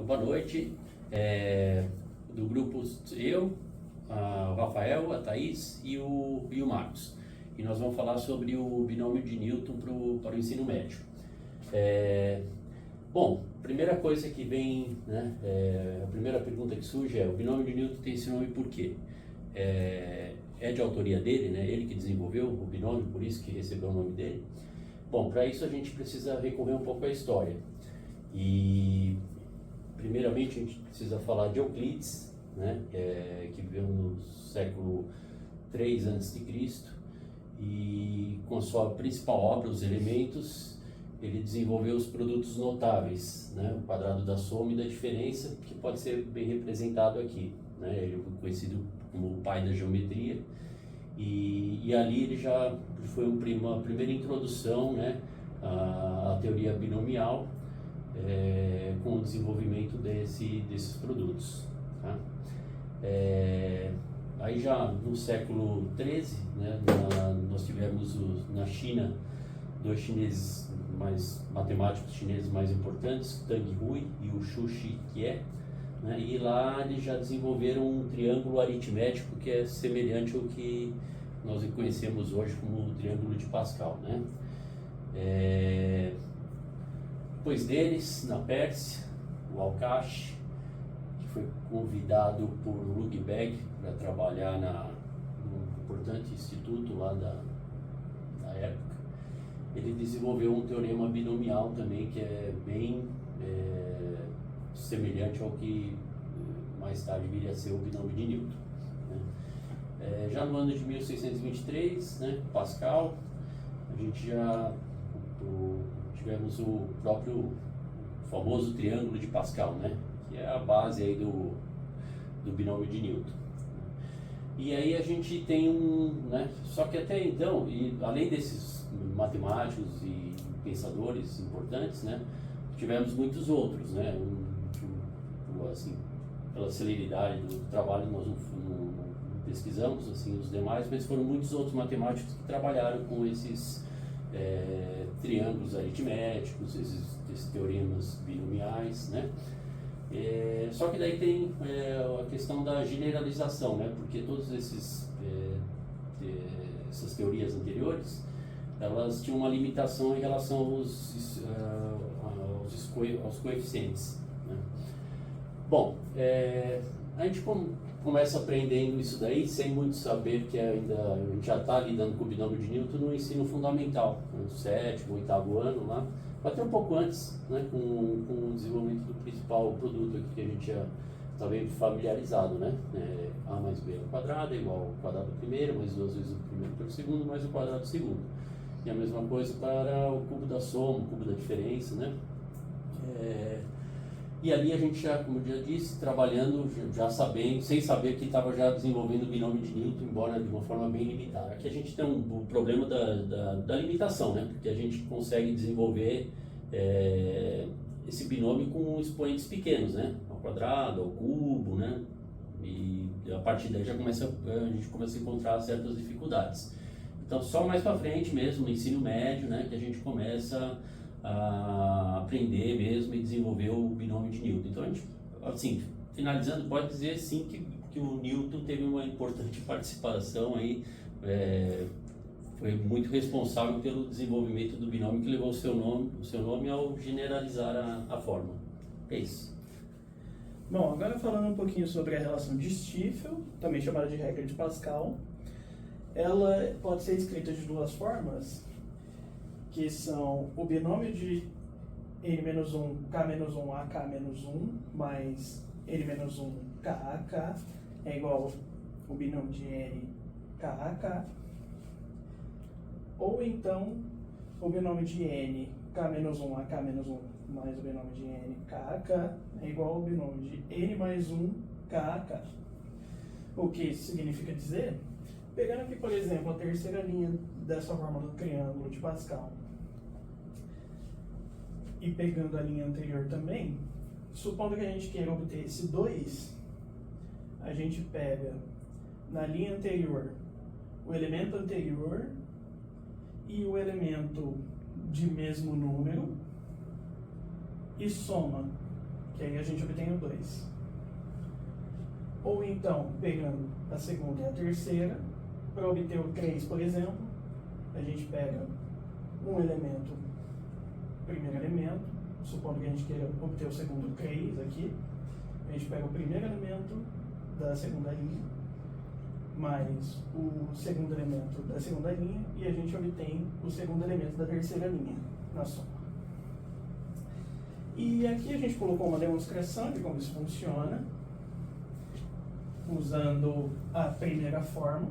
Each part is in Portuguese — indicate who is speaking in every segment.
Speaker 1: Boa noite. Do grupo eu, o Rafael, a Thaís e o Marcos. E nós vamos falar sobre o binômio de Newton para o ensino médio. Bom, primeira coisa que vem, né, a primeira pergunta que surge é: o binômio de Newton tem esse nome por quê? É de autoria dele, né? Ele que desenvolveu o binômio, por isso que recebeu o nome dele. Bom, para isso a gente precisa recorrer um pouco à história. E primeiramente a gente precisa falar de Euclides, né, que viveu no século 3 a.C. e com a sua principal obra, Os Elementos, ele desenvolveu os produtos notáveis, né, o quadrado da soma e da diferença, que pode ser bem representado aqui, né, ele é conhecido como o pai da geometria, e ali ele já foi uma primeira introdução, né, à teoria binomial, com o desenvolvimento desses produtos, tá? Aí já no século 13, né, nós tivemos na China dois chineses matemáticos chineses mais importantes, Tang Hui e o Xu Shikie, né, e lá eles já desenvolveram um triângulo aritmético que é semelhante ao que nós conhecemos hoje como o triângulo de Pascal, né? Depois deles, na Pérsia, o Al-Kash, que foi convidado por Ruggbag para trabalhar num importante instituto lá da época. Ele desenvolveu um teorema binomial também, que é bem semelhante ao que mais tarde viria a ser o binômio de Newton, né? Já no ano de 1623, né, Pascal, a gente já tivemos o próprio famoso triângulo de Pascal, né, que é a base aí do binômio de Newton. E aí a gente tem né, só que até então, e além desses matemáticos e pensadores importantes, né, tivemos muitos outros, né, assim, pela celeridade do trabalho nós não pesquisamos assim os demais, mas foram muitos outros matemáticos que trabalharam com esses triângulos aritméticos, esses teoremas binomiais, né? Só que daí tem a questão da generalização, né? Porque todas essas teorias anteriores, elas tinham uma limitação em relação aos coeficientes, né? Bom, a gente começa aprendendo isso daí sem muito saber que ainda a gente já está lidando com o binômio de Newton no ensino fundamental, no 7º, 8º ano lá, até um pouco antes, né, com o desenvolvimento do principal produto aqui que a gente já está bem familiarizado, né? A mais B ao quadrado é igual ao quadrado do primeiro, mais 2 vezes o primeiro pelo segundo, mais o quadrado do segundo. E a mesma coisa para o cubo da soma, o cubo da diferença, né? E ali a gente já, como eu já disse, trabalhando, já sabendo, sem saber que estava já desenvolvendo o binômio de Newton, embora de uma forma bem limitada. Aqui a gente tem um problema da limitação, né? Porque a gente consegue desenvolver esse binômio com expoentes pequenos, né? Ao quadrado, ao cubo, né? E a partir daí a gente começa a encontrar certas dificuldades. Então só mais para frente mesmo, no ensino médio, né, que a gente começa a aprender mesmo e desenvolver o binômio de Newton. Então a gente, assim, finalizando, pode dizer sim que o Newton teve uma importante participação aí, foi muito responsável pelo desenvolvimento do binômio que levou o seu nome ao generalizar a forma. É isso.
Speaker 2: Bom, agora falando um pouquinho sobre a relação de Stiefel, também chamada de regra de Pascal. Ela pode ser escrita de duas formas, que são o binômio de n-1, k-1, ak-1 mais n-1, k-ak é igual ao binômio de n, k-ak. Ou então o binômio de n, k-1, ak-1 mais o binômio de n, k-ak é igual ao binômio de n mais 1, k-ak. O que isso significa dizer? Pegando aqui, por exemplo, a terceira linha dessa forma do triângulo de Pascal e pegando a linha anterior também, supondo que a gente queira obter esse 2, a gente pega na linha anterior o elemento anterior e o elemento de mesmo número e soma que aí a gente obtém o 2. Ou então, pegando a segunda e a terceira, para obter o 3, por exemplo, a gente pega um elemento, primeiro elemento, supondo que a gente queira obter o segundo 3 aqui, a gente pega o primeiro elemento da segunda linha, mais o segundo elemento da segunda linha, e a gente obtém o segundo elemento da terceira linha na soma. E aqui a gente colocou uma demonstração de como isso funciona, usando a primeira forma.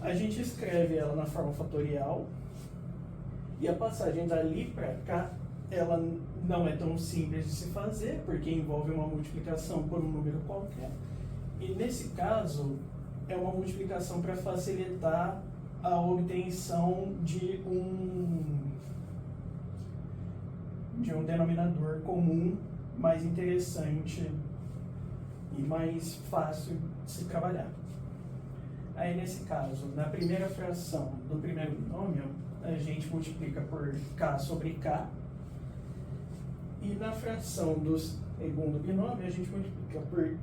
Speaker 2: A gente escreve ela na forma fatorial, e a passagem dali para cá, ela não é tão simples de se fazer, porque envolve uma multiplicação por um número qualquer. E nesse caso, é uma multiplicação para facilitar a obtenção de um denominador comum mais interessante e mais fácil de se trabalhar. Aí, nesse caso, na primeira fração do primeiro binômio, a gente multiplica por k sobre k, e na fração do segundo binômio, a gente multiplica por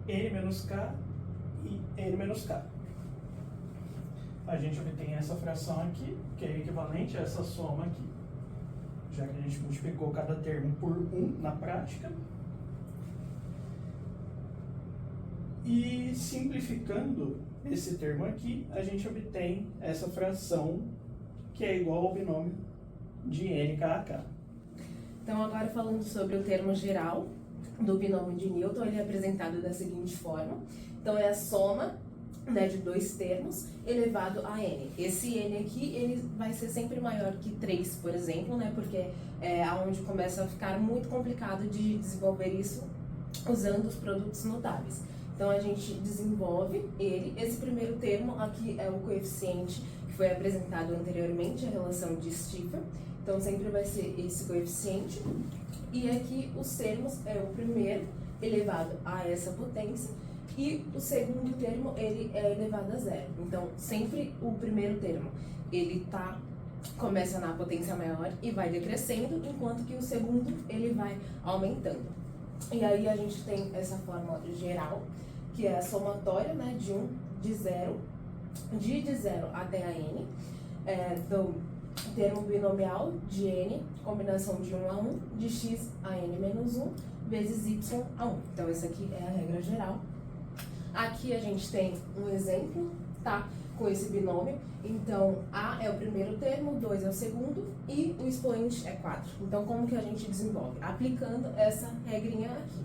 Speaker 2: n menos k e n menos k. A gente obtém essa fração aqui, que é equivalente a essa soma aqui, já que a gente multiplicou cada termo por 1 na prática. E simplificando esse termo aqui, a gente obtém essa fração que é igual ao binômio de n k a k.
Speaker 3: Então, agora falando sobre o termo geral do binômio de Newton, ele é apresentado da seguinte forma. Então, é a soma, né, de dois termos elevado a n. Esse n aqui, ele vai ser sempre maior que 3, por exemplo, né, porque é onde começa a ficar muito complicado de desenvolver isso usando os produtos notáveis. Então, a gente desenvolve ele. Esse primeiro termo aqui é o coeficiente que foi apresentado anteriormente, a relação de Stiffer. Então, sempre vai ser esse coeficiente. E aqui os termos é o primeiro elevado a essa potência e o segundo termo ele é elevado a zero. Então, sempre o primeiro termo ele começa na potência maior e vai decrescendo, enquanto que o segundo ele vai aumentando. E aí a gente tem essa fórmula geral, que é a somatória, né, de zero até a n, do termo binomial de n, combinação de 1 a 1, de x a n menos 1, vezes y a 1. Então, essa aqui é a regra geral. Aqui a gente tem um exemplo, tá? Com esse binômio. Então, a é o primeiro termo, 2 é o segundo e o expoente é 4. Então, como que a gente desenvolve? Aplicando essa regrinha aqui.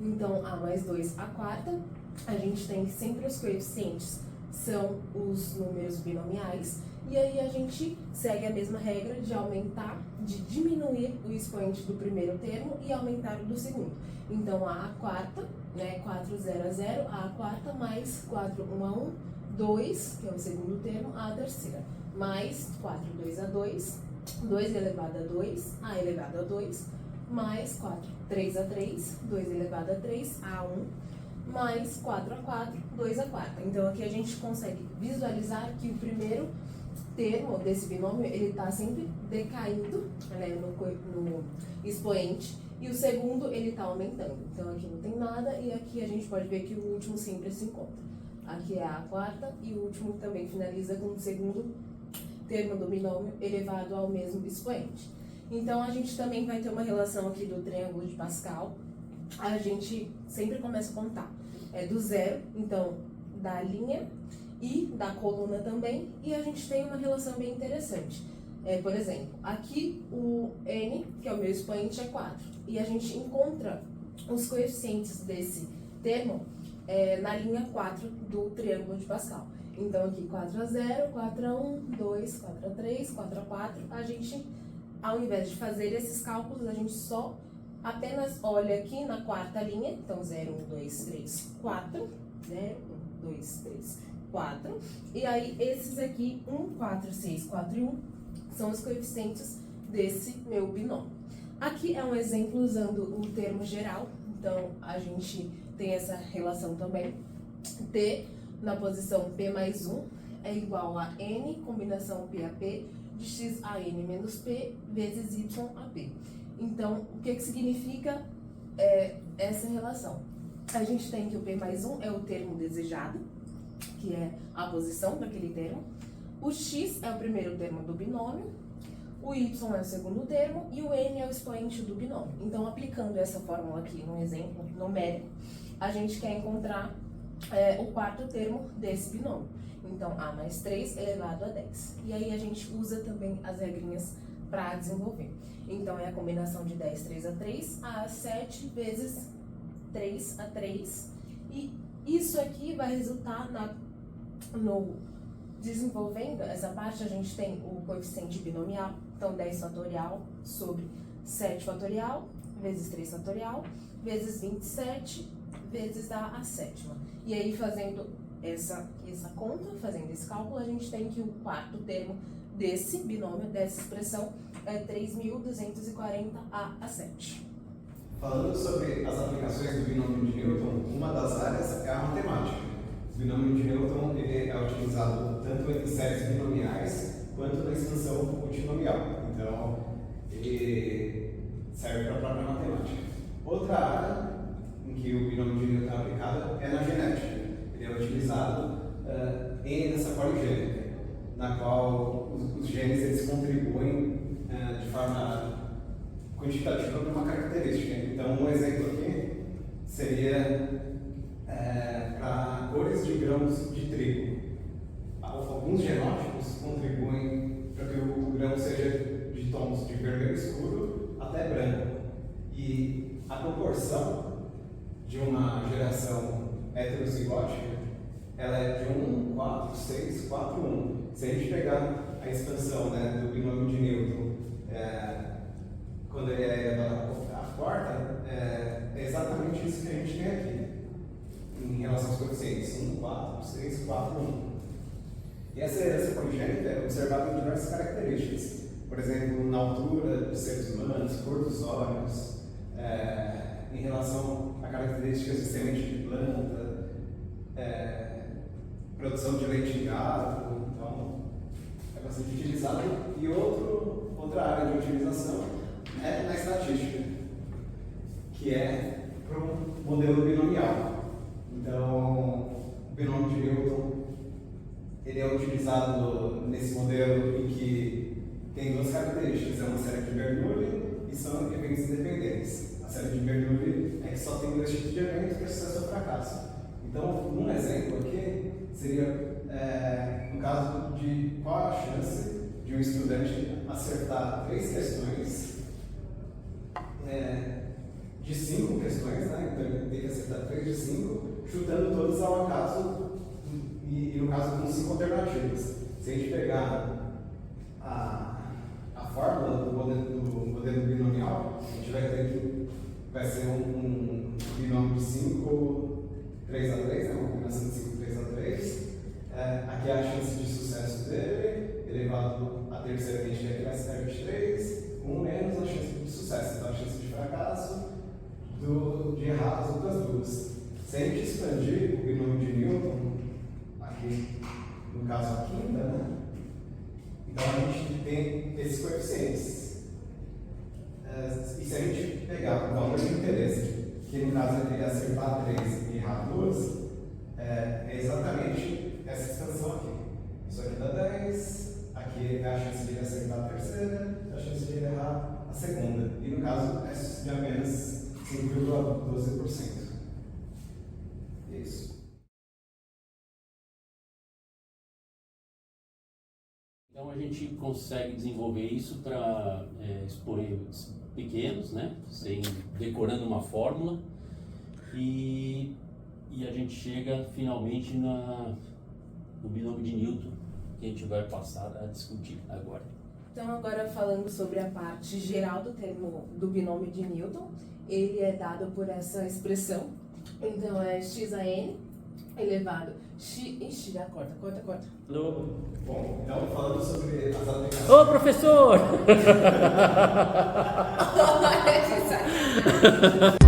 Speaker 3: Então, a mais 2 a quarta, a gente tem que sempre os coeficientes são os números binomiais. E aí a gente segue a mesma regra de aumentar, de diminuir o expoente do primeiro termo e aumentar o do segundo. Então, a quarta, né, 4, 0 a 0, a quarta mais 4, 1 a 1, 2, que é o segundo termo, a terceira, mais 4, 2 a 2, 2 elevado a 2, a elevado a 2, mais 4, 3 a 3, 2 elevado a 3, a 1, mais 4 a 4, 2 a quarta. Então, aqui a gente consegue visualizar que o primeiro termo desse binômio, ele está sempre decaindo, né, no expoente, e o segundo, ele está aumentando. Então, aqui não tem nada, e aqui a gente pode ver que o último sempre se encontra. Aqui é a quarta, e o último também finaliza com o segundo termo do binômio elevado ao mesmo expoente. Então, a gente também vai ter uma relação aqui do triângulo de Pascal. A gente sempre começa a contar do zero, então, da linha e da coluna também, e a gente tem uma relação bem interessante. Por exemplo, aqui o n, que é o meu expoente, é 4, e a gente encontra os coeficientes desse termo na linha 4 do triângulo de Pascal. Então, aqui 4 a 0, 4 a 1, 2, 4 a 3, 4 a 4, a gente, ao invés de fazer esses cálculos, a gente só apenas olha aqui na quarta linha, então 0, 1, 2, 3, 4, 0, 1, 2, 3, 4, e aí esses aqui, 1, 4, 6, 4 e 1, são os coeficientes desse meu binômio. Aqui é um exemplo usando o termo geral, então a gente tem essa relação também. T na posição P mais 1 é igual a N, combinação P a P, de x a N menos P, vezes Y a P. Então, o que significa essa relação? A gente tem que o P mais 1 é o termo desejado, que é a posição daquele termo. O X é o primeiro termo do binômio, o Y é o segundo termo e o N é o expoente do binômio. Então, aplicando essa fórmula aqui num exemplo numérico, a gente quer encontrar o quarto termo desse binômio. Então, A mais 3 elevado a 10. E aí a gente usa também as regrinhas para desenvolver. Então, é a combinação de 10, 3 a 3, a 7 vezes 3 a 3. E isso aqui vai resultar no desenvolvendo essa parte, a gente tem o coeficiente binomial. Então, 10 fatorial sobre 7 fatorial, vezes 3 fatorial, vezes 27, vezes a sétima. E aí, fazendo essa conta, fazendo esse cálculo, a gente tem que o quarto termo desse binômio, dessa expressão, é 3.240 a 7.
Speaker 4: Falando sobre as aplicações do binômio de Newton, uma das áreas é a matemática. O binômio de Newton ele é utilizado tanto em séries binomiais quanto na expansão multinomial. Então, ele serve para a própria matemática. Outra área em que o binômio de Newton é aplicado é na genética. Ele é utilizado nessa poligênica, na qual os genes eles contribuem de forma quantitativa para uma característica. Então, um exemplo aqui seria para cores de grãos de trigo. Alguns genótipos contribuem para que o grão seja de tons de vermelho escuro até branco. E a proporção de uma geração heterozigótica ela é de 1, 4, 6, 4, 1. Se a gente pegar a expansão do binômio de Newton, quando ele é elevado à quarta, é exatamente isso que a gente tem aqui, em relação aos coeficientes: 1, 4, 6, 4, 1. E essa herança poligênica é observada em diversas características, por exemplo, na altura dos seres humanos, cor dos olhos, em relação a características de semente de planta, produção de leite em gado. Então, é bastante utilizado. E outra área de utilização é na estatística, que é para um modelo binomial. Então, o binômio de Newton ele é utilizado nesse modelo em que tem duas características: é uma série de Bernoulli e são eventos independentes. A série de Bernoulli é que só tem dois tipos de eventos, que é sucesso ou fracasso. Então, um exemplo aqui seria no caso de qual a chance de um estudante acertar 3 questões de 5 questões, então ele tem que acertar 3 de 5, chutando todas ao acaso e no caso com 5 alternativas. Se a gente pegar a fórmula do modelo binomial, a gente vai ter que vai ser um binômio de 5, 3 a 3, uma combinação de 5, 3 a 3. Aqui é a chance de sucesso dele, elevado à terceira, que a gente tem aqui é 23, com menos a chance de sucesso. Então, a chance de fracasso, de errar as outras duas. Se a gente expandir o binômio de Newton, aqui no caso a quinta, então a gente tem esses coeficientes. E se a gente pegar o valor de interesse, que no caso ele acertar 3 e errar 2, é exatamente essa expansão aqui. Isso aqui dá 10, aqui é a chance de ele acertar a terceira, a chance de ele errar a segunda. E no caso é de apenas 5,12%. Isso.
Speaker 1: Então a gente consegue desenvolver isso para expoentes pequenos, sem decorando uma fórmula, e a gente chega finalmente no binômio de Newton, que a gente vai passar a discutir agora.
Speaker 3: Então, agora falando sobre a parte geral do termo do binômio de Newton, ele é dado por essa expressão. Então, é x a n elevado x... Ixi, já corta.
Speaker 1: Alô?
Speaker 4: Bom, então falando sobre as aplicações...
Speaker 1: Ô, professor!
Speaker 3: Olha que saco.